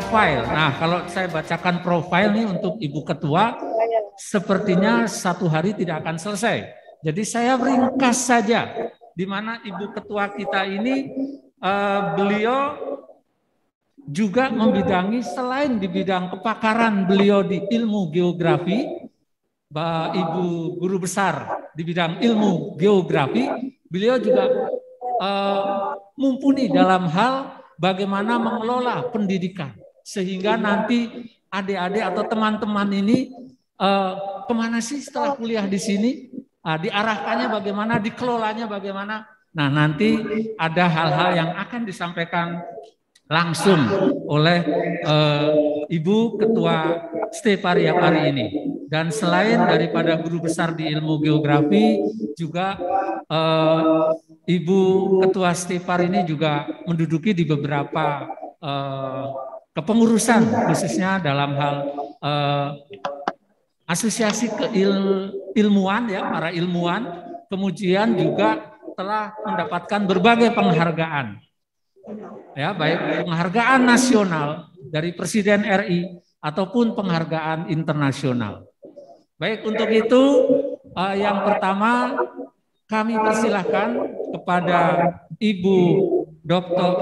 profil. Nah, kalau saya bacakan profil nih untuk Ibu Ketua, sepertinya 1 hari tidak akan selesai. Jadi saya ringkas saja, di mana Ibu Ketua kita ini beliau juga membidangi selain di bidang kepakaran beliau di ilmu geografi, Ibu Guru Besar di bidang ilmu geografi, beliau juga mumpuni dalam hal bagaimana mengelola pendidikan sehingga nanti adik-adik atau teman-teman ini kemana sih setelah kuliah di sini, diarahkannya bagaimana, dikelolanya bagaimana. Nah, nanti ada hal-hal yang akan disampaikan langsung oleh Ibu Ketua Stepariapari ini. Dan selain daripada guru besar di ilmu geografi, juga Ibu Ketua Stepar ini juga menduduki di beberapa kepengurusan, khususnya dalam hal asosiasi keilmuan, ya, para ilmuwan, kemudian juga telah mendapatkan berbagai penghargaan, ya, baik penghargaan nasional dari Presiden RI ataupun penghargaan internasional. Baik, untuk itu yang pertama kami persilahkan kepada Ibu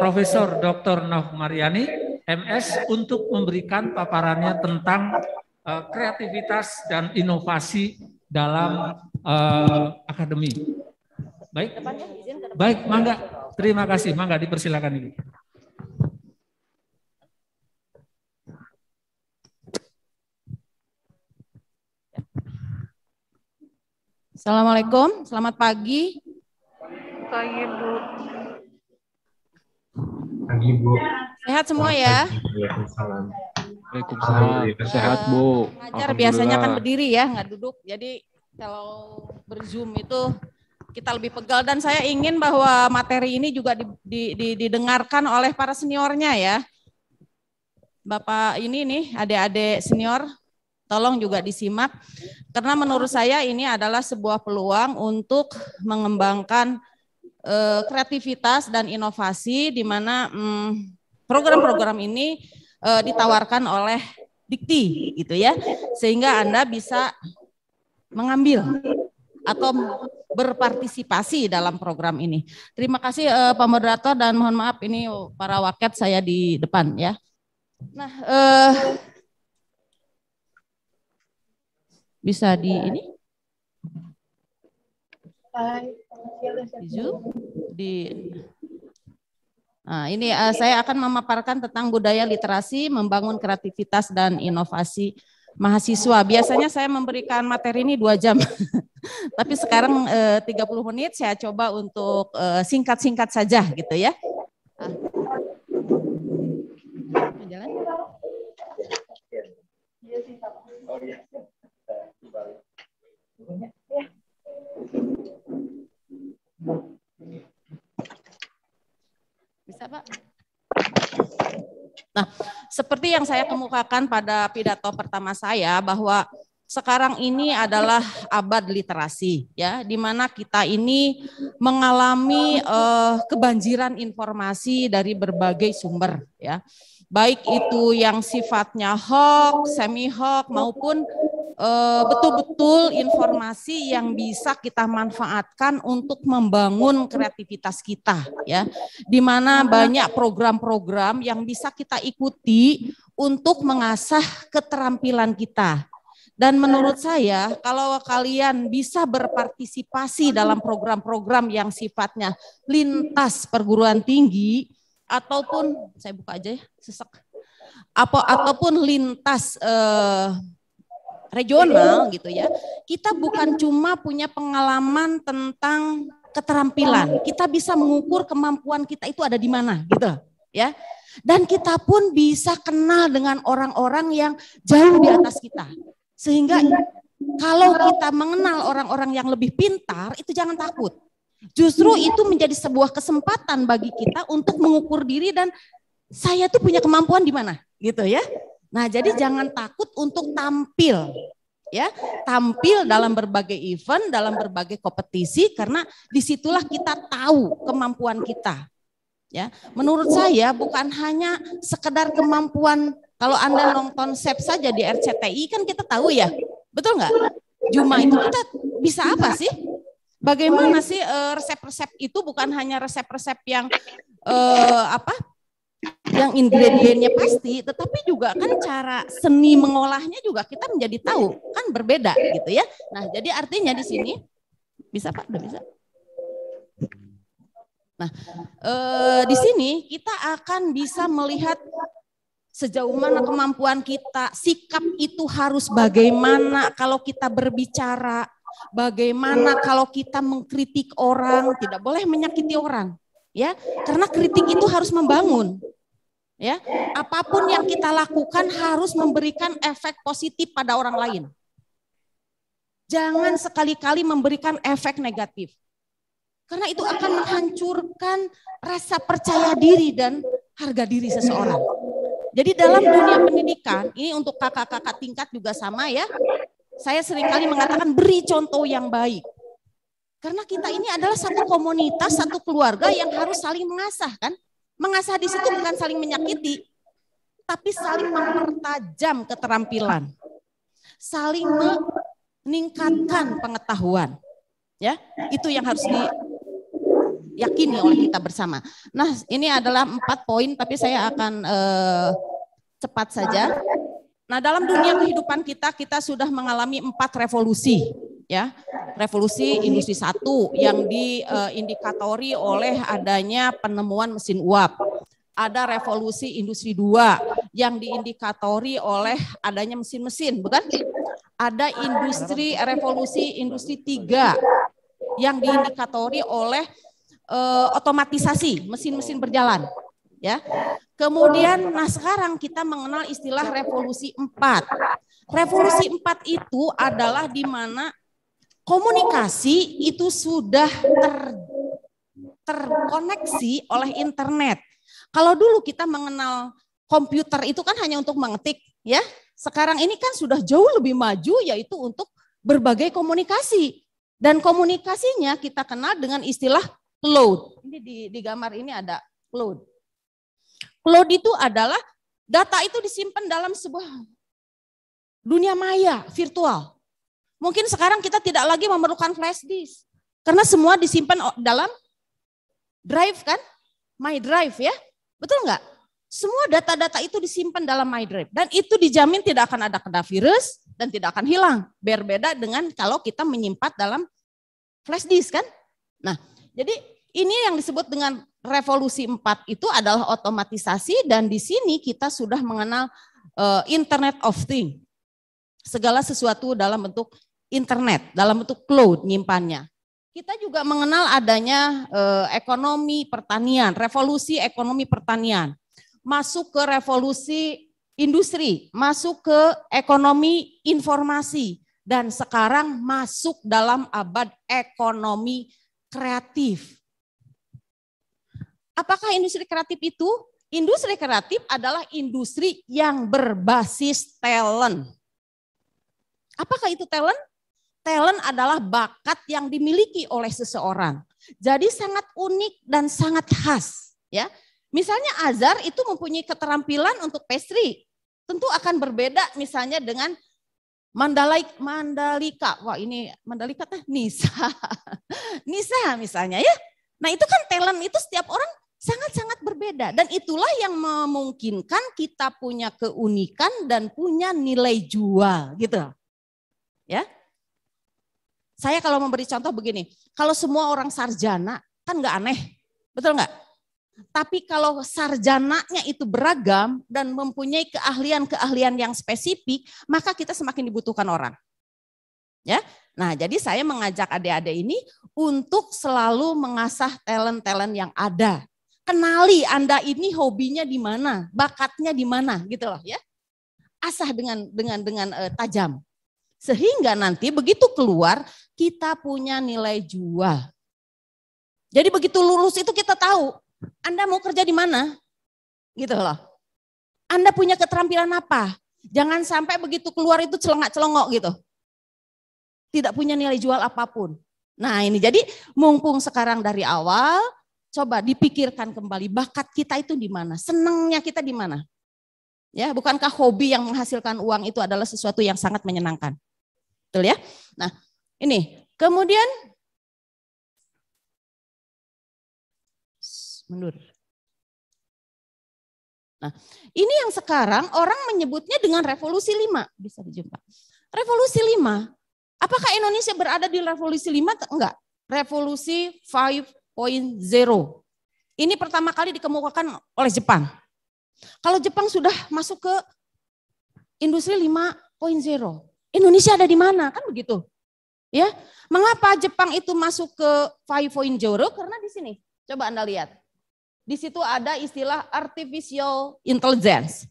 Profesor Dr. Noh Mariani, MS, untuk memberikan paparannya tentang kreativitas dan inovasi dalam akademi. Baik, mangga. Terima kasih, mangga dipersilakan Ibu. Assalamualaikum, selamat pagi. Pagi, Bu. Pagi, Bu. Sehat semua ya? Waalaikumsalam. Waalaikumsalam. Sehat, Bu. Ngajar biasanya kan berdiri ya, nggak duduk. Jadi kalau berzoom itu kita lebih pegal, dan saya ingin bahwa materi ini juga didengarkan oleh para seniornya ya. Bapak ini nih, adik-adik senior, tolong juga disimak, karena menurut saya ini adalah sebuah peluang untuk mengembangkan kreativitas dan inovasi, di mana program-program ini ditawarkan oleh Dikti gitu ya, sehingga Anda bisa mengambil atau berpartisipasi dalam program ini. Terima kasih Pak Moderator, dan mohon maaf ini para waket saya di depan ya. Nah, bisa di ini? Di Zoom? Nah, ini saya akan memaparkan tentang budaya literasi, membangun kreativitas dan inovasi mahasiswa. Biasanya saya memberikan materi ini 2 jam. Tapi sekarang 30 menit saya coba untuk singkat-singkat saja gitu ya. Jalan. Bisa, Pak? Nah, seperti yang saya kemukakan pada pidato pertama saya, bahwa sekarang ini adalah abad literasi, ya, di mana kita ini mengalami kebanjiran informasi dari berbagai sumber, ya, baik itu yang sifatnya hoax, semi hoax, maupun betul-betul informasi yang bisa kita manfaatkan untuk membangun kreativitas kita, ya, di mana banyak program-program yang bisa kita ikuti untuk mengasah keterampilan kita. Dan menurut saya, kalau kalian bisa berpartisipasi dalam program-program yang sifatnya lintas perguruan tinggi, ataupun, saya buka aja ya, sesek, ataupun lintas regional gitu ya, kita bukan cuma punya pengalaman tentang keterampilan, kita bisa mengukur kemampuan kita itu ada di mana gitu ya. Dan kita pun bisa kenal dengan orang-orang yang jauh di atas kita. Sehingga kalau kita mengenal orang-orang yang lebih pintar, itu jangan takut. Justru itu menjadi sebuah kesempatan bagi kita untuk mengukur diri, dan saya tuh punya kemampuan di mana gitu ya. Nah, jadi jangan takut untuk tampil, ya, tampil dalam berbagai event, dalam berbagai kompetisi, karena disitulah kita tahu kemampuan kita. Ya, menurut saya bukan hanya sekedar kemampuan. Kalau Anda nonton SEP saja di RCTI kan kita tahu ya, betul nggak? Juma itu kita bisa apa sih? Bagaimana sih resep-resep itu bukan hanya resep-resep yang yang ingredientnya pasti, tetapi juga kan cara seni mengolahnya juga kita menjadi tahu kan berbeda gitu ya. Nah, jadi artinya di sini bisa Pak, udah bisa. Nah, di sini kita akan bisa melihat sejauh mana kemampuan kita, sikap itu harus bagaimana kalau kita berbicara, bagaimana kalau kita mengkritik orang, tidak boleh menyakiti orang, ya, karena kritik itu harus membangun, ya, apapun yang kita lakukan harus memberikan efek positif pada orang lain, jangan sekali-kali memberikan efek negatif. Karena itu akan menghancurkan rasa percaya diri dan harga diri seseorang. Jadi dalam dunia pendidikan, ini untuk kakak-kakak tingkat juga sama ya. Saya seringkali mengatakan beri contoh yang baik. Karena kita ini adalah satu komunitas, satu keluarga yang harus saling mengasah kan. Mengasah di situ bukan saling menyakiti, tapi saling mempertajam keterampilan. Saling meningkatkan pengetahuan. Ya, itu yang harus diyakini oleh kita bersama. Nah, ini adalah 4 poin, tapi saya akan cepat saja. Nah, dalam dunia kehidupan kita sudah mengalami 4 revolusi, ya. Revolusi industri 1 yang diindikatori oleh adanya penemuan mesin uap. Ada revolusi industri 2 yang diindikatori oleh adanya mesin-mesin, bukan? Ada revolusi industri 3 yang diindikatori oleh otomatisasi, mesin-mesin berjalan. Ya. Kemudian, nah sekarang kita mengenal istilah revolusi 4. Revolusi 4 itu adalah di mana komunikasi itu sudah terkoneksi oleh internet. Kalau dulu kita mengenal komputer itu kan hanya untuk mengetik, ya. Sekarang ini kan sudah jauh lebih maju, yaitu untuk berbagai komunikasi. Dan komunikasinya kita kenal dengan istilah cloud. Ini di gambar ini ada cloud. Cloud itu adalah data itu disimpan dalam sebuah dunia maya, virtual. Mungkin sekarang kita tidak lagi memerlukan flash disk. Karena semua disimpan dalam drive kan? My Drive ya. Betul nggak? Semua data-data itu disimpan dalam My Drive. Dan itu dijamin tidak akan ada kena virus dan tidak akan hilang. Berbeda dengan kalau kita menyimpan dalam flash disk kan. Nah, jadi ini yang disebut dengan revolusi 4 itu adalah otomatisasi dan di sini kita sudah mengenal Internet of Things. Segala sesuatu dalam bentuk internet, dalam bentuk cloud nyimpannya. Kita juga mengenal adanya ekonomi pertanian, revolusi ekonomi pertanian. Masuk ke revolusi industri, masuk ke ekonomi informasi. Dan sekarang masuk dalam abad ekonomi kreatif. Apakah industri kreatif itu? Industri kreatif adalah industri yang berbasis talent. Apakah itu talent? Talent adalah bakat yang dimiliki oleh seseorang. Jadi sangat unik dan sangat khas. Ya, misalnya Azhar itu mempunyai keterampilan untuk pastry. Tentu akan berbeda misalnya dengan Mandalika, wah ini Mandalika Nisa, Nisa misalnya ya. Nah itu kan talent itu setiap orang sangat-sangat berbeda dan itulah yang memungkinkan kita punya keunikan dan punya nilai jual gitu. Ya, saya kalau memberi contoh begini, kalau semua orang sarjana kan nggak aneh, betul nggak? Tapi kalau sarjananya itu beragam dan mempunyai keahlian-keahlian yang spesifik, maka kita semakin dibutuhkan orang. Ya, nah jadi saya mengajak adik-adik ini untuk selalu mengasah talent-talent yang ada. Kenali Anda ini hobinya di mana, bakatnya di mana, gitu loh ya. Asah dengan tajam, sehingga nanti begitu keluar kita punya nilai jual. Jadi begitu lulus itu kita tahu. Anda mau kerja di mana? Gitu loh. Anda punya keterampilan apa? Jangan sampai begitu keluar itu celengak-celengok gitu. Tidak punya nilai jual apapun. Nah ini jadi mumpung sekarang dari awal coba dipikirkan kembali bakat kita itu di mana, senangnya kita di mana. Ya, bukankah hobi yang menghasilkan uang itu adalah sesuatu yang sangat menyenangkan? Betul ya? Nah, ini. Kemudian mundur. Nah, ini yang sekarang orang menyebutnya dengan revolusi 5. Bisa dijumpa. Revolusi 5. Apakah Indonesia berada di revolusi 5? Enggak. Revolusi 5.0. Ini pertama kali dikemukakan oleh Jepang. Kalau Jepang sudah masuk ke industri 5.0, Indonesia ada di mana? Kan begitu. Ya, mengapa Jepang itu masuk ke 5.0? Karena di sini, coba Anda lihat. Di situ ada istilah artificial intelligence.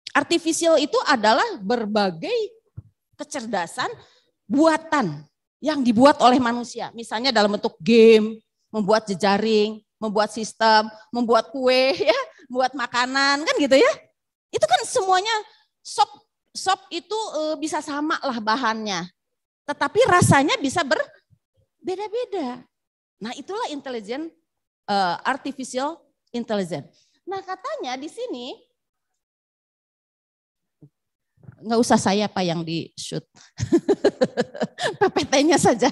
Artificial itu adalah berbagai kecerdasan buatan yang dibuat oleh manusia. Misalnya dalam bentuk game, membuat jejaring, membuat sistem, membuat kue, ya, buat makanan, kan gitu ya. Itu kan semuanya sop itu bisa sama lah bahannya. Tetapi rasanya bisa berbeda-beda. Nah, itulah artificial intelligence. Nah, katanya di sini nggak usah saya Pak yang di shoot, PPT-nya saja.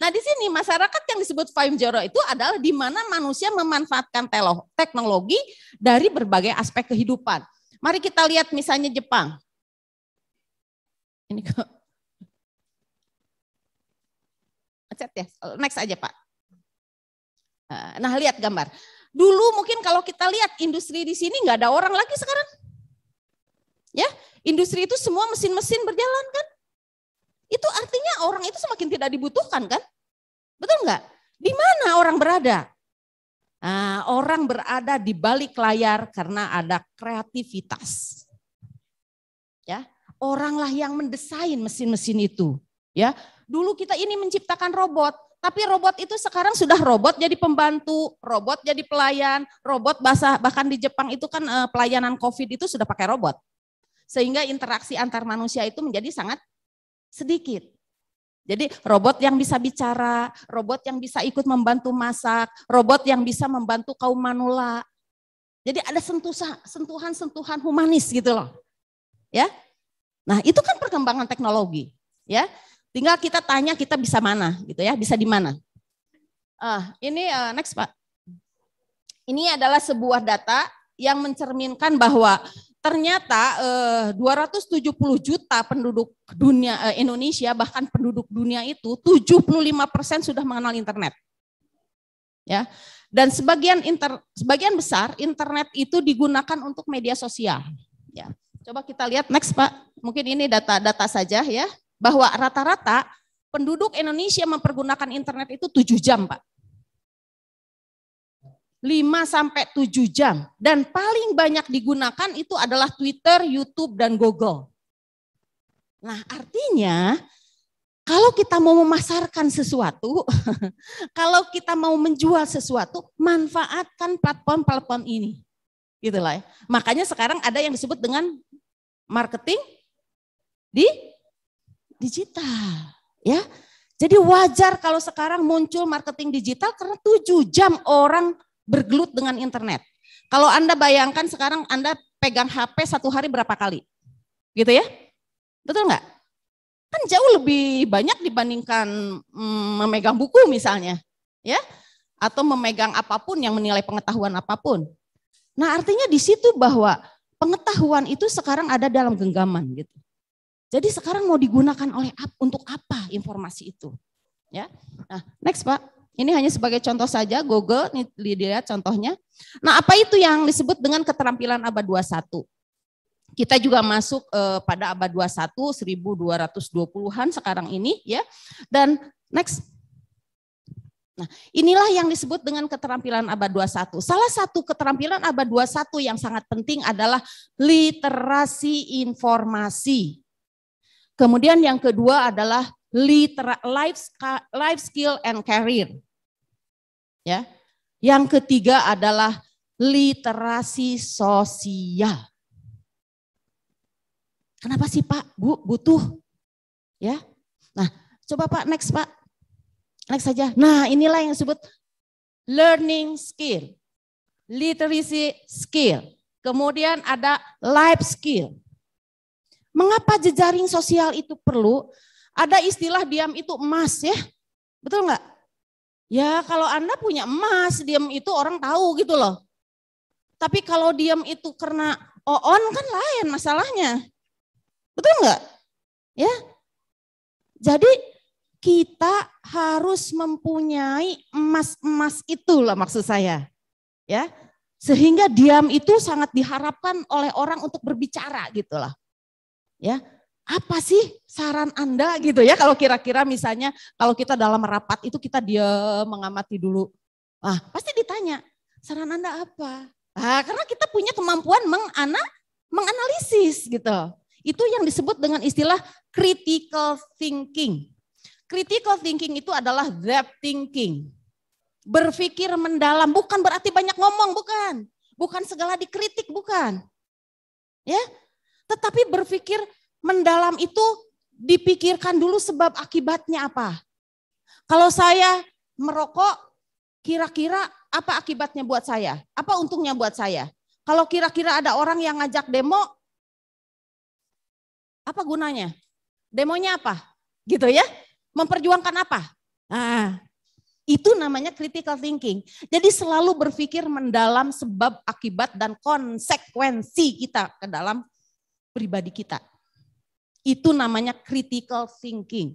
Nah, di sini masyarakat yang disebut 5.0 itu adalah di mana manusia memanfaatkan teknologi dari berbagai aspek kehidupan. Mari kita lihat misalnya Jepang. Ini kok. Cet ya, next aja Pak. Nah, lihat gambar. Dulu mungkin kalau kita lihat industri di sini nggak ada orang lagi sekarang. Ya, industri itu semua mesin-mesin berjalan kan. Itu artinya orang itu semakin tidak dibutuhkan kan. Betul nggak? Di mana orang berada? Nah, orang berada di balik layar karena ada kreativitas. Ya, oranglah yang mendesain mesin-mesin itu. Ya, dulu kita ini menciptakan robot, tapi robot itu sekarang sudah robot jadi pembantu, robot jadi pelayan, robot bahkan di Jepang itu kan pelayanan COVID itu sudah pakai robot. Sehingga interaksi antar manusia itu menjadi sangat sedikit. Jadi robot yang bisa bicara, robot yang bisa ikut membantu masak, robot yang bisa membantu kaum manula. Jadi ada sentuhan-sentuhan humanis gitu loh. Ya. Nah, itu kan perkembangan teknologi, ya. Tinggal kita tanya kita bisa mana gitu ya, bisa di mana. Ini next Pak. Ini adalah sebuah data yang mencerminkan bahwa ternyata 270 juta penduduk dunia Indonesia, bahkan penduduk dunia itu 75% sudah mengenal internet. Ya. Dan sebagian besar internet itu digunakan untuk media sosial. Ya. Coba kita lihat next Pak. Mungkin ini data-data saja ya. Bahwa rata-rata penduduk Indonesia mempergunakan internet itu 7 jam Pak. 5-7 jam. Dan paling banyak digunakan itu adalah Twitter, YouTube, dan Google. Nah, artinya kalau kita mau memasarkan sesuatu, kalau kita mau menjual sesuatu, manfaatkan platform-platform ini. Gitu lah ya. Makanya sekarang ada yang disebut dengan marketing di digital. Ya. Jadi wajar kalau sekarang muncul marketing digital karena 7 jam orang bergelut dengan internet. Kalau Anda bayangkan sekarang Anda pegang HP satu hari berapa kali? Gitu ya? Betul nggak? Kan jauh lebih banyak dibandingkan memegang buku misalnya. Ya? Atau memegang apapun yang menilai pengetahuan apapun. Nah, artinya di situ bahwa pengetahuan itu sekarang ada dalam genggaman gitu. Jadi sekarang mau digunakan untuk apa informasi itu? Ya. Nah, next Pak. Ini hanya sebagai contoh saja, Google, ini lihat contohnya. Nah, apa itu yang disebut dengan keterampilan abad 21? Kita juga masuk pada abad 21, 1220-an sekarang ini ya. Dan next. Nah, inilah yang disebut dengan keterampilan abad 21. Salah satu keterampilan abad 21 yang sangat penting adalah literasi informasi. Kemudian yang kedua adalah life skill and career. Ya. Yang ketiga adalah literasi sosial. Kenapa sih Pak, Bu, butuh? Ya. Nah, coba Pak next Pak. Next saja. Nah, inilah yang disebut learning skill, literacy skill, kemudian ada life skill. Mengapa jejaring sosial itu perlu? Ada istilah diam itu emas ya, betul nggak? Ya kalau Anda punya emas, diam itu orang tahu gitu loh. Tapi kalau diam itu karena on kan lain masalahnya, betul nggak? Ya, jadi kita harus mempunyai emas-emas itulah maksud saya, ya. Sehingga diam itu sangat diharapkan oleh orang untuk berbicara gitulah. Ya, apa sih saran Anda gitu ya kalau kira-kira misalnya kalau kita dalam rapat itu kita diam mengamati dulu. Ah, pasti ditanya, saran Anda apa? Ah, karena kita punya kemampuan menganalisis gitu. Itu yang disebut dengan istilah critical thinking. Critical thinking itu adalah depth thinking. Berpikir mendalam, bukan berarti banyak ngomong, bukan. Bukan segala dikritik, bukan. Ya, tetapi berpikir mendalam itu dipikirkan dulu sebab akibatnya apa. Kalau saya merokok, kira-kira apa akibatnya buat saya? Apa untungnya buat saya? Kalau kira-kira ada orang yang ngajak demo, apa gunanya? Demonya apa? Gitu ya? Memperjuangkan apa? Nah, itu namanya critical thinking. Jadi selalu berpikir mendalam sebab akibat dan konsekuensi kita ke dalam pribadi kita. Itu namanya critical thinking.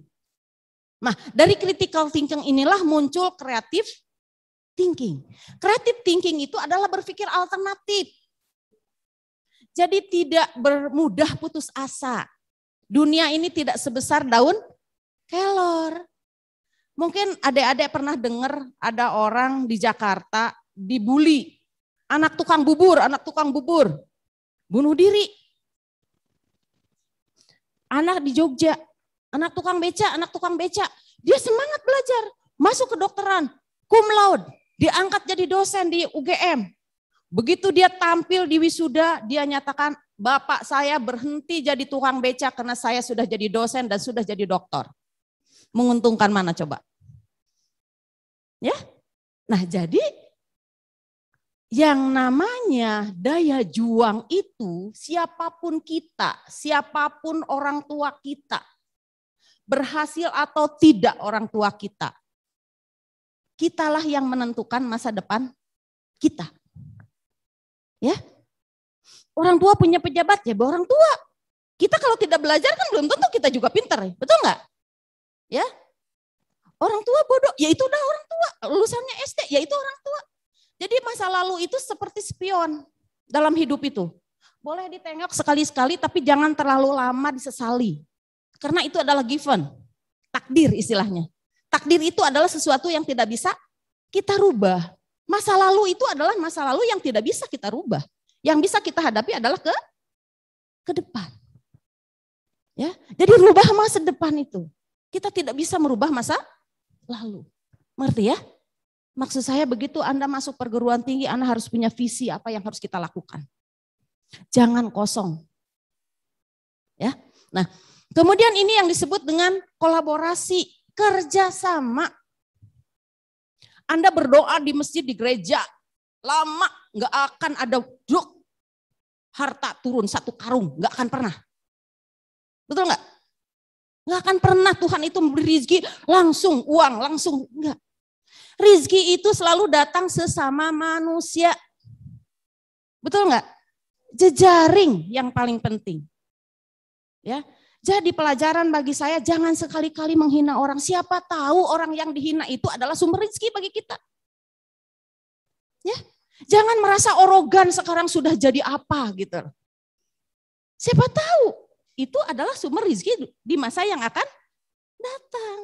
Nah, dari critical thinking inilah muncul creative thinking. Creative thinking itu adalah berpikir alternatif. Jadi tidak bermudah putus asa. Dunia ini tidak sebesar daun kelor. Mungkin adik-adik pernah dengar ada orang di Jakarta dibully. Anak tukang bubur, bunuh diri. Anak di Jogja, anak tukang beca, dia semangat belajar, masuk ke kedokteran, cum laude, diangkat jadi dosen di UGM. Begitu dia tampil di wisuda, dia nyatakan, bapak saya berhenti jadi tukang beca karena saya sudah jadi dosen dan sudah jadi doktor. Menguntungkan mana coba? Ya, nah jadi yang namanya daya juang itu siapapun kita, siapapun orang tua kita, berhasil atau tidak orang tua kita, kitalah yang menentukan masa depan kita. Ya, orang tua punya pejabat ya, orang tua. Kita kalau tidak belajar kan belum tentu kita juga pintar, betul nggak? Ya, orang tua bodoh, ya itu udah orang tua. Lulusannya SD, ya itu orang tua. Jadi masa lalu itu seperti spion dalam hidup itu. Boleh ditengok sekali-sekali tapi jangan terlalu lama disesali. Karena itu adalah given, takdir istilahnya. Takdir itu adalah sesuatu yang tidak bisa kita rubah. Masa lalu itu adalah masa lalu yang tidak bisa kita rubah. Yang bisa kita hadapi adalah ke depan. Ya, jadi rubah masa depan itu. Kita tidak bisa merubah masa lalu. Mengerti ya? Maksud saya begitu Anda masuk perguruan tinggi, Anda harus punya visi apa yang harus kita lakukan. Jangan kosong. Ya. Nah, kemudian ini yang disebut dengan kolaborasi, kerjasama. Anda berdoa di masjid, di gereja, lama nggak akan ada harta turun satu karung, nggak akan pernah. Betul nggak? Nggak akan pernah Tuhan itu memberi rezeki langsung uang, langsung enggak. Rizki itu selalu datang sesama manusia. Betul nggak? Jejaring yang paling penting. Ya, jadi pelajaran bagi saya jangan sekali-kali menghina orang. Siapa tahu orang yang dihina itu adalah sumber rezeki bagi kita. Ya, jangan merasa arogan sekarang sudah jadi apa gitu. Siapa tahu itu adalah sumber rezeki di masa yang akan datang.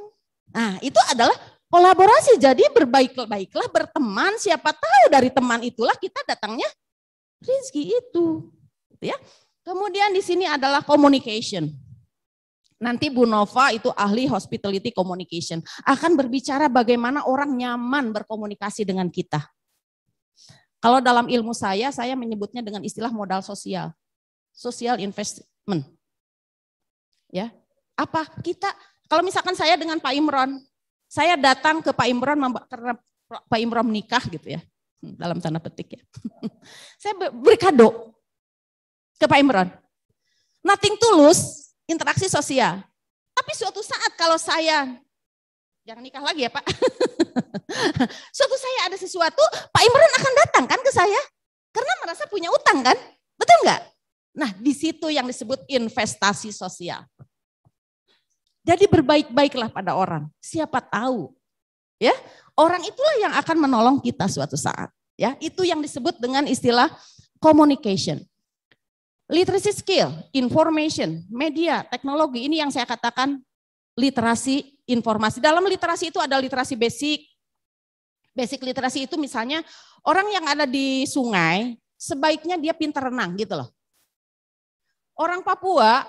Nah, itu adalah kolaborasi, jadi berbaik-baiklah berteman, siapa tahu dari teman itulah kita datangnya rezeki itu. Ya. Kemudian di sini adalah communication. Nanti Bu Nova itu ahli hospitality communication. Akan berbicara bagaimana orang nyaman berkomunikasi dengan kita. Kalau dalam ilmu saya menyebutnya dengan istilah modal sosial. Social investment. Ya. Apa kita, kalau misalkan saya dengan Pak Imron, saya datang ke Pak Imron karena Pak Imron nikah gitu ya, dalam tanda petik ya. Saya beri kado ke Pak Imron. Nothing tulus, interaksi sosial. Tapi suatu saat kalau saya, jangan nikah lagi ya Pak. Suatu saya ada sesuatu, Pak Imron akan datang kan ke saya. Karena merasa punya utang kan, betul nggak? Nah di situ yang disebut investasi sosial. Jadi berbaik-baiklah pada orang, siapa tahu ya orang itulah yang akan menolong kita suatu saat. Ya itu yang disebut dengan istilah communication. Literacy skill, information, media, teknologi, ini yang saya katakan literasi informasi. Dalam literasi itu ada literasi basic. Basic literasi itu misalnya orang yang ada di sungai, sebaiknya dia pintar renang gitu loh. Orang Papua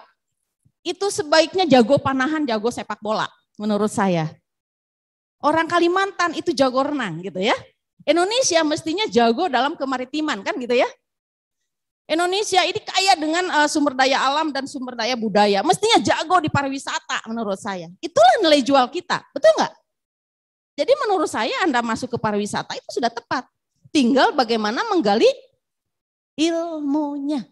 itu sebaiknya jago panahan, jago sepak bola menurut saya. Orang Kalimantan itu jago renang gitu ya. Indonesia mestinya jago dalam kemaritiman kan gitu ya. Indonesia ini kaya dengan sumber daya alam dan sumber daya budaya. Mestinya jago di pariwisata menurut saya. Itulah nilai jual kita, betul nggak? Jadi menurut saya Anda masuk ke pariwisata itu sudah tepat. Tinggal bagaimana menggali ilmunya.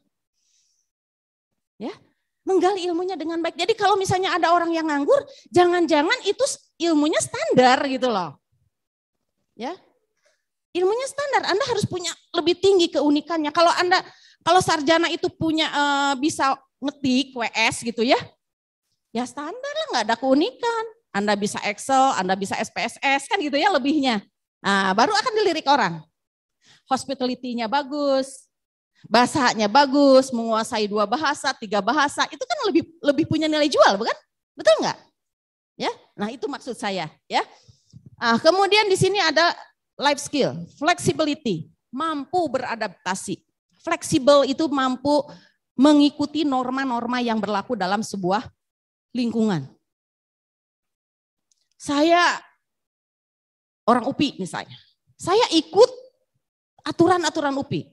Ya, menggali ilmunya dengan baik. Jadi kalau misalnya ada orang yang nganggur, jangan-jangan itu ilmunya standar gitu loh. Ya. Ilmunya standar, Anda harus punya lebih tinggi keunikannya. Kalau sarjana itu punya bisa ngetik WS gitu ya. Ya standar lah, nggak ada keunikan. Anda bisa Excel, Anda bisa SPSS kan gitu ya lebihnya. Nah, baru akan dilirik orang. Hospitality-nya bagus, bahasanya bagus, menguasai 2 bahasa, 3 bahasa, itu kan lebih punya nilai jual, bukan? Betul nggak? Ya, nah itu maksud saya. Ya. Nah, kemudian di sini ada life skill, flexibility, mampu beradaptasi. Fleksibel itu mampu mengikuti norma-norma yang berlaku dalam sebuah lingkungan. Saya orang UPI misalnya, saya ikut aturan-aturan UPI.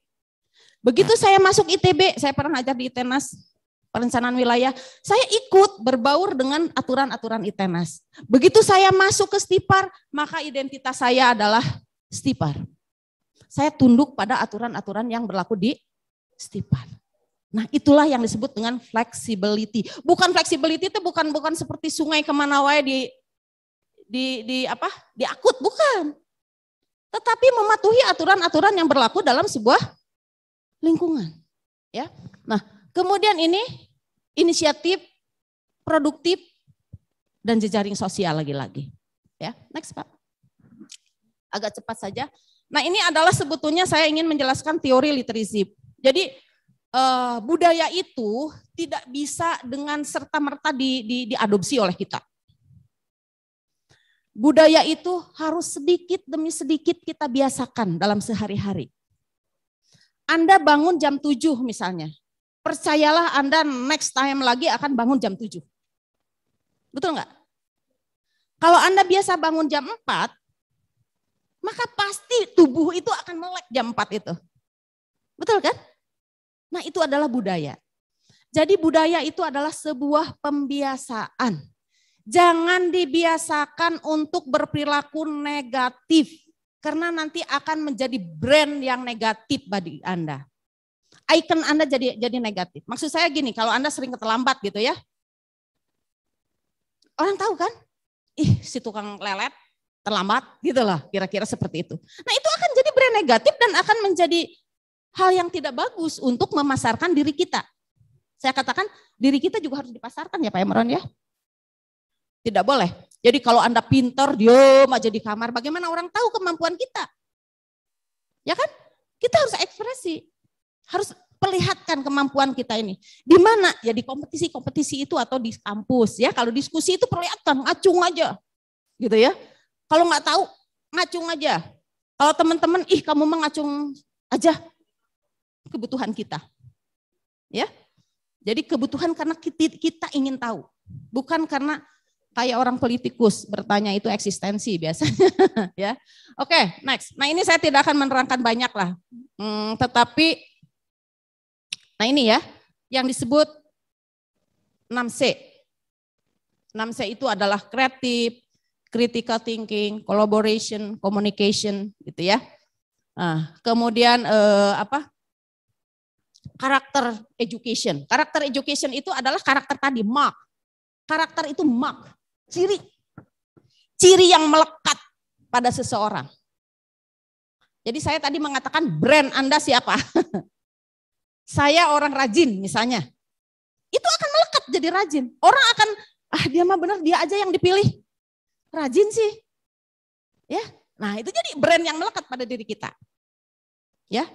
Begitu saya masuk ITB, saya pernah ngajar di ITENAS, perencanaan wilayah, saya ikut berbaur dengan aturan-aturan ITENAS. Begitu saya masuk ke Stipar, maka identitas saya adalah Stipar. Saya tunduk pada aturan-aturan yang berlaku di Stipar. Nah itulah yang disebut dengan flexibility. Bukan flexibility itu bukan seperti sungai kemana wae diakut, bukan. Tetapi mematuhi aturan-aturan yang berlaku dalam sebuah lingkungan. Ya. Nah kemudian ini inisiatif, produktif, dan jejaring sosial lagi-lagi. Ya, next Pak. Agak cepat saja. Nah ini adalah sebetulnya saya ingin menjelaskan teori literacy. Jadi budaya itu tidak bisa dengan serta-merta diadopsi oleh kita. Budaya itu harus sedikit demi sedikit kita biasakan dalam sehari-hari. Anda bangun jam 7 misalnya. Percayalah Anda next time lagi akan bangun jam 7. Betul nggak? Kalau Anda biasa bangun jam 4, maka pasti tubuh itu akan melek jam 4 itu. Betul kan? Nah itu adalah budaya. Jadi budaya itu adalah sebuah pembiasaan. Jangan dibiasakan untuk berperilaku negatif. Karena nanti akan menjadi brand yang negatif bagi Anda. Icon Anda jadi negatif. Maksud saya gini, kalau Anda sering terlambat gitu ya. Orang tahu kan? Ih si tukang lelet terlambat gitu loh. Kira-kira seperti itu. Nah itu akan jadi brand negatif dan akan menjadi hal yang tidak bagus untuk memasarkan diri kita. Saya katakan diri kita juga harus dipasarkan ya Pak Imron ya. Tidak boleh. Jadi kalau Anda pintar, diam aja di kamar, bagaimana orang tahu kemampuan kita? Ya kan? Kita harus ekspresi. Harus perlihatkan kemampuan kita ini. Di mana? Ya di kompetisi-kompetisi itu atau di kampus ya. Kalau diskusi itu perlihatkan, ngacung aja. Gitu ya. Kalau nggak tahu, ngacung aja. Kalau teman-teman, ih kamu mengacung aja. Kebutuhan kita. Ya. Jadi kebutuhan karena kita ingin tahu. Bukan karena kayak orang politikus bertanya itu eksistensi biasanya. Ya. Oke, next. Nah ini saya tidak akan menerangkan banyak lah. Tetapi, nah ini ya, yang disebut 6C. 6C itu adalah kreatif, critical thinking, collaboration, communication, gitu ya. Nah, kemudian karakter education. Karakter education itu adalah karakter tadi, mark. Karakter itu mark, ciri yang melekat pada seseorang. Jadi saya tadi mengatakan brand Anda siapa? Saya orang rajin misalnya. Itu akan melekat jadi rajin. Orang akan, dia mah benar, dia aja yang dipilih. Rajin sih. Ya. Nah, itu jadi brand yang melekat pada diri kita. Ya.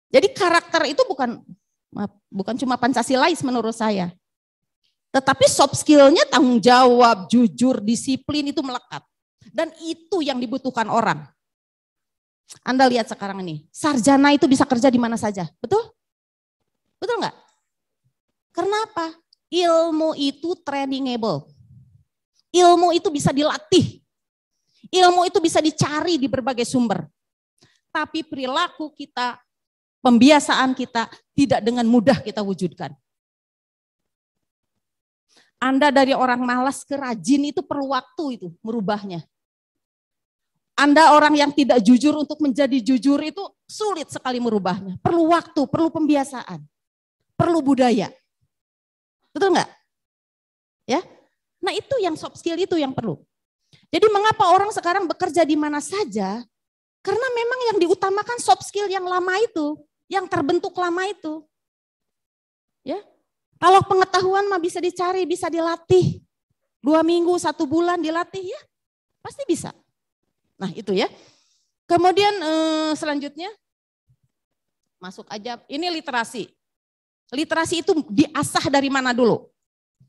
Jadi karakter itu bukan cuma Pancasilais menurut saya. Tetapi soft skill-nya tanggung jawab, jujur, disiplin itu melekat. Dan itu yang dibutuhkan orang. Anda lihat sekarang ini, sarjana itu bisa kerja di mana saja, betul? Betul nggak? Karena apa? Ilmu itu trainingable. Ilmu itu bisa dilatih. Ilmu itu bisa dicari di berbagai sumber. Tapi perilaku kita, pembiasaan kita tidak dengan mudah kita wujudkan. Anda dari orang malas ke rajin itu perlu waktu itu merubahnya. Anda orang yang tidak jujur untuk menjadi jujur itu sulit sekali merubahnya. Perlu waktu, perlu pembiasaan, perlu budaya. Betul nggak? Ya. Nah itu yang soft skill itu yang perlu. Jadi mengapa orang sekarang bekerja di mana saja? Karena memang yang diutamakan soft skill yang lama itu, yang terbentuk lama itu. Ya. Kalau pengetahuan mah bisa dicari, bisa dilatih. 2 minggu, 1 bulan dilatih ya, pasti bisa. Nah itu ya. Kemudian selanjutnya masuk aja, ini literasi. Literasi itu diasah dari mana dulu?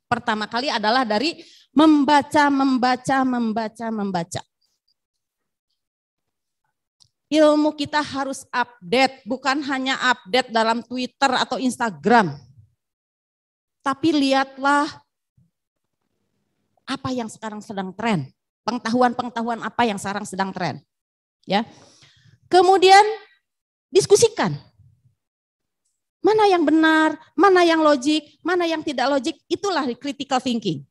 Pertama kali adalah dari membaca. Ilmu kita harus update, bukan hanya update dalam Twitter atau Instagram. Tapi lihatlah apa yang sekarang sedang tren. Pengetahuan apa yang sekarang sedang tren. Ya. Kemudian diskusikan. Mana yang benar, mana yang logik, mana yang tidak logik, itulah critical thinking.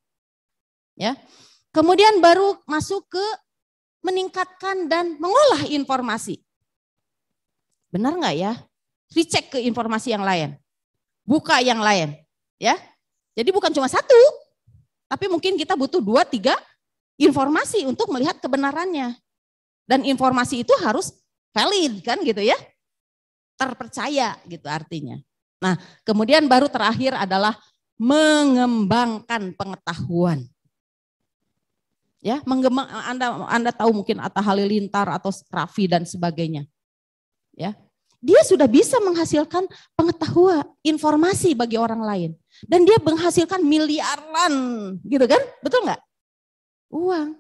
Ya. Kemudian baru masuk ke meningkatkan dan mengolah informasi. Benar nggak ya? Recheck ke informasi yang lain. Buka yang lain. Ya. Jadi bukan cuma satu, tapi mungkin kita butuh 2, 3 informasi untuk melihat kebenarannya. Dan informasi itu harus valid kan gitu ya. Terpercaya gitu artinya. Nah kemudian baru terakhir adalah mengembangkan pengetahuan. Ya, Anda tahu mungkin Atta Halilintar atau Raffi dan sebagainya. Ya. Dia sudah bisa menghasilkan pengetahuan, informasi bagi orang lain. Dan dia menghasilkan miliaran gitu kan, betul nggak? Uang.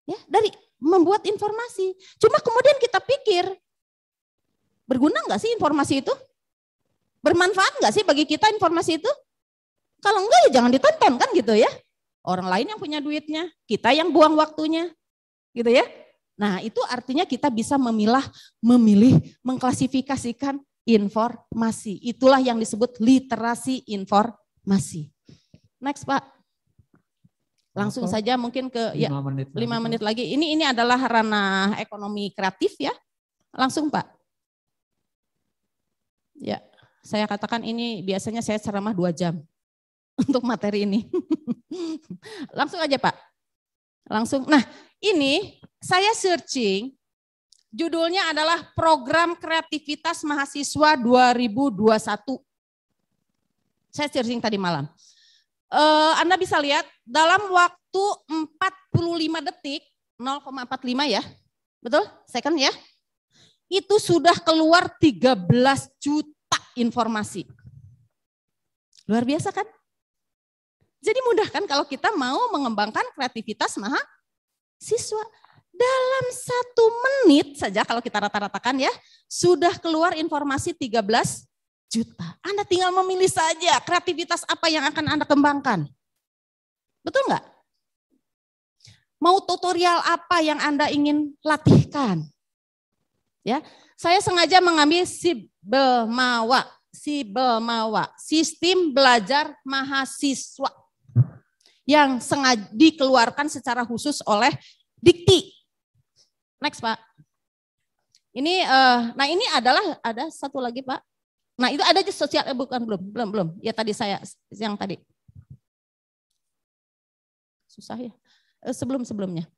Ya, dari membuat informasi. Cuma kemudian kita pikir, berguna nggak sih informasi itu? Bermanfaat nggak sih bagi kita informasi itu? Kalau enggak ya jangan ditonton kan gitu ya. Orang lain yang punya duitnya, kita yang buang waktunya. Gitu ya. Nah itu artinya kita bisa memilih, mengklasifikasikan informasi. Itulah yang disebut literasi informasi. Next Pak. Langsung saja mungkin ke 5 menit lagi. Ini adalah ranah ekonomi kreatif ya. Langsung Pak. Ya, saya katakan ini biasanya saya ceramah 2 jam untuk materi ini. Langsung aja Pak. Langsung. Nah, ini saya searching judulnya adalah Program Kreativitas Mahasiswa 2021. Saya searching tadi malam. Anda bisa lihat dalam waktu 45 detik, 0,45 ya, betul? Second ya. Itu sudah keluar 13 juta informasi. Luar biasa kan? Jadi mudah kan kalau kita mau mengembangkan kreativitas mahasiswa. Dalam 1 menit saja kalau kita rata-ratakan ya, sudah keluar informasi 13 juta. Anda tinggal memilih saja kreativitas apa yang akan Anda kembangkan. Betul nggak? Mau tutorial apa yang Anda ingin latihkan? Ya, saya sengaja mengambil SIBMAWA, sistem belajar mahasiswa. yang sengaja dikeluarkan secara khusus oleh Dikti. Next Pak. Ini, nah ini adalah ada satu lagi Pak. Nah itu ada sosial, bukan belum. Ya tadi saya yang tadi. Susah ya. Sebelumnya.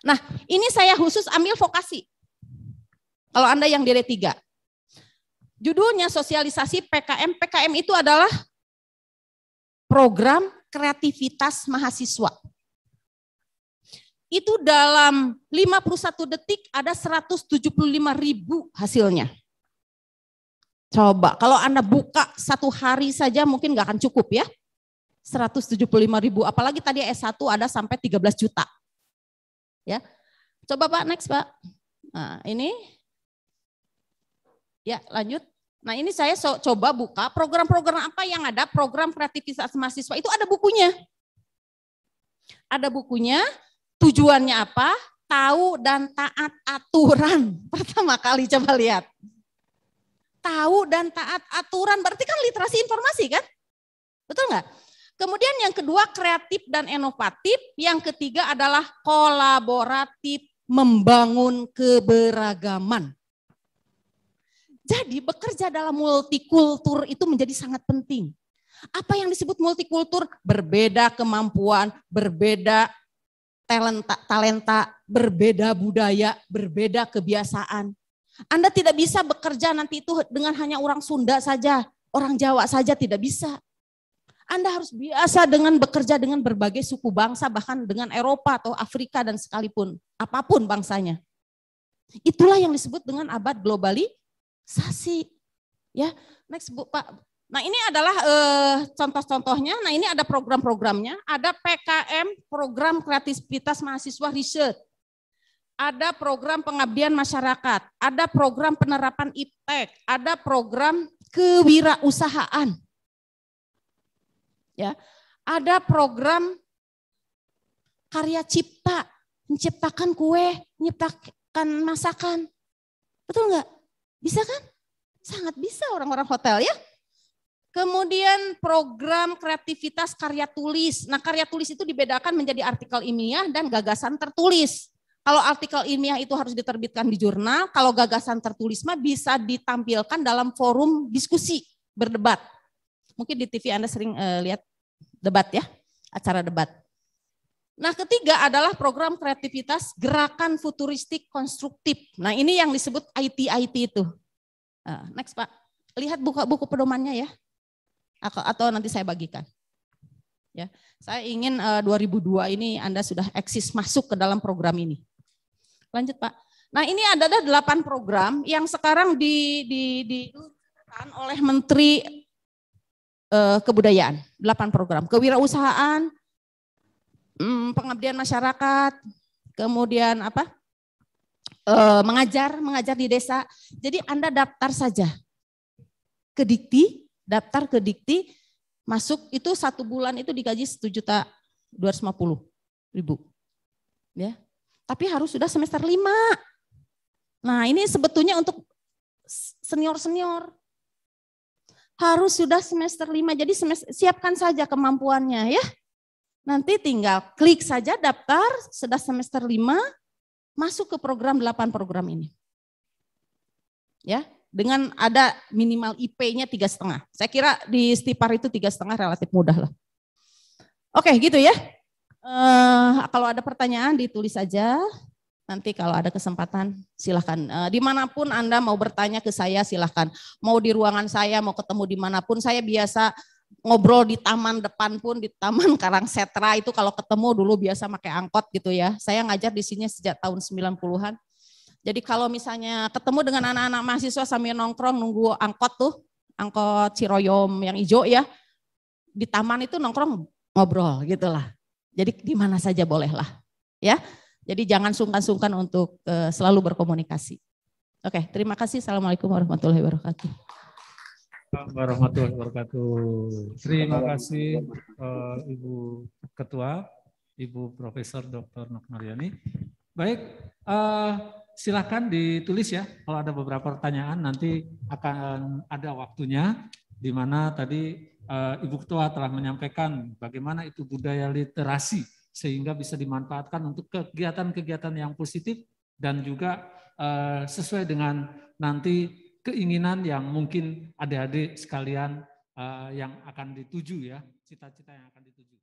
Nah ini saya khusus ambil vokasi. Kalau Anda yang di D3. Judulnya sosialisasi PKM. PKM itu adalah program kreativitas mahasiswa. Itu dalam 51 detik ada 175.000 hasilnya. Coba kalau Anda buka satu hari saja mungkin nggak akan cukup ya. 175.000, apalagi tadi S1 ada sampai 13 juta. Ya. Coba Pak, next Pak. Nah, ini. Ya, lanjut. Nah, ini saya coba buka program-program apa yang ada, program kreativitas mahasiswa itu ada bukunya. Ada bukunya. Tujuannya apa? Tahu dan taat aturan. Pertama kali coba lihat. Tahu dan taat aturan berarti kan literasi informasi kan? Betul nggak? Kemudian yang kedua kreatif dan inovatif. Yang ketiga adalah kolaboratif, membangun keberagaman. Jadi bekerja dalam multikultur itu menjadi sangat penting. Apa yang disebut multikultur? Berbeda kemampuan, berbeda talenta, berbeda budaya, berbeda kebiasaan. Anda tidak bisa bekerja nanti itu dengan hanya orang Sunda saja, orang Jawa saja tidak bisa. Anda harus biasa dengan bekerja dengan berbagai suku bangsa, bahkan dengan Eropa atau Afrika dan sekalipun, apapun bangsanya. Itulah yang disebut dengan abad globalisasi. Ya, next Bu, Pak. Nah ini adalah contoh-contohnya, nah ini ada program-programnya, ada PKM, program kreativitas mahasiswa riset, ada program pengabdian masyarakat, ada program penerapan iptek, ada program kewirausahaan, ya, ada program karya cipta, menciptakan kue, menciptakan masakan, betul nggak? Bisa kan? Sangat bisa orang-orang hotel ya. Kemudian program kreativitas karya tulis. Nah karya tulis itu dibedakan menjadi artikel ilmiah dan gagasan tertulis. Kalau artikel ilmiah itu harus diterbitkan di jurnal, kalau gagasan tertulis mah bisa ditampilkan dalam forum diskusi, berdebat. Mungkin di TV Anda sering lihat debat ya, acara debat. Nah ketiga adalah program kreativitas gerakan futuristik konstruktif. Nah ini yang disebut IT itu. Next Pak, lihat buku pedomannya ya. Atau nanti saya bagikan. Ya, saya ingin 2002 ini Anda sudah eksis masuk ke dalam program ini. Lanjut Pak. Nah ini ada 8 program yang sekarang diluncurkan oleh Menteri Kebudayaan. 8 program. Kewirausahaan, pengabdian masyarakat, kemudian apa? Mengajar di desa. Jadi Anda daftar saja ke Dikti. Daftar ke Dikti, masuk itu 1 bulan itu digaji 1.250.000. Ya. Tapi harus sudah semester 5. Nah ini sebetulnya untuk senior-senior. Harus sudah semester 5, jadi siapkan saja kemampuannya ya. Nanti tinggal klik saja daftar, sudah semester 5, masuk ke program 8 program ini. Ya. Dengan ada minimal IP-nya 3,5. Saya kira di Stipar itu 3,5 relatif mudah lah. Oke gitu ya. Kalau ada pertanyaan ditulis saja. Nanti kalau ada kesempatan silahkan. Dimanapun Anda mau bertanya ke saya silahkan. Mau di ruangan saya, mau ketemu dimanapun. Saya biasa ngobrol di taman depan pun, di Taman Karangsetra itu kalau ketemu dulu biasa pakai angkot gitu ya. Saya ngajar di sini sejak tahun 90-an. Jadi kalau misalnya ketemu dengan anak-anak mahasiswa sambil nongkrong nunggu angkot tuh, angkot Ciroyom yang hijau ya, di taman itu nongkrong ngobrol gitulah. Jadi di mana saja bolehlah ya. Jadi jangan sungkan-sungkan untuk selalu berkomunikasi. Oke, terima kasih. Assalamualaikum warahmatullahi wabarakatuh. Warahmatullahi wabarakatuh. Terima kasih Ibu Ketua, Ibu Profesor Dr. Nok Mariani. Baik, silakan ditulis ya. Kalau ada beberapa pertanyaan nanti akan ada waktunya di mana tadi Ibu Ketua telah menyampaikan bagaimana itu budaya literasi sehingga bisa dimanfaatkan untuk kegiatan-kegiatan yang positif dan juga sesuai dengan nanti keinginan yang mungkin adik-adik sekalian yang akan dituju ya, cita-cita yang akan dituju.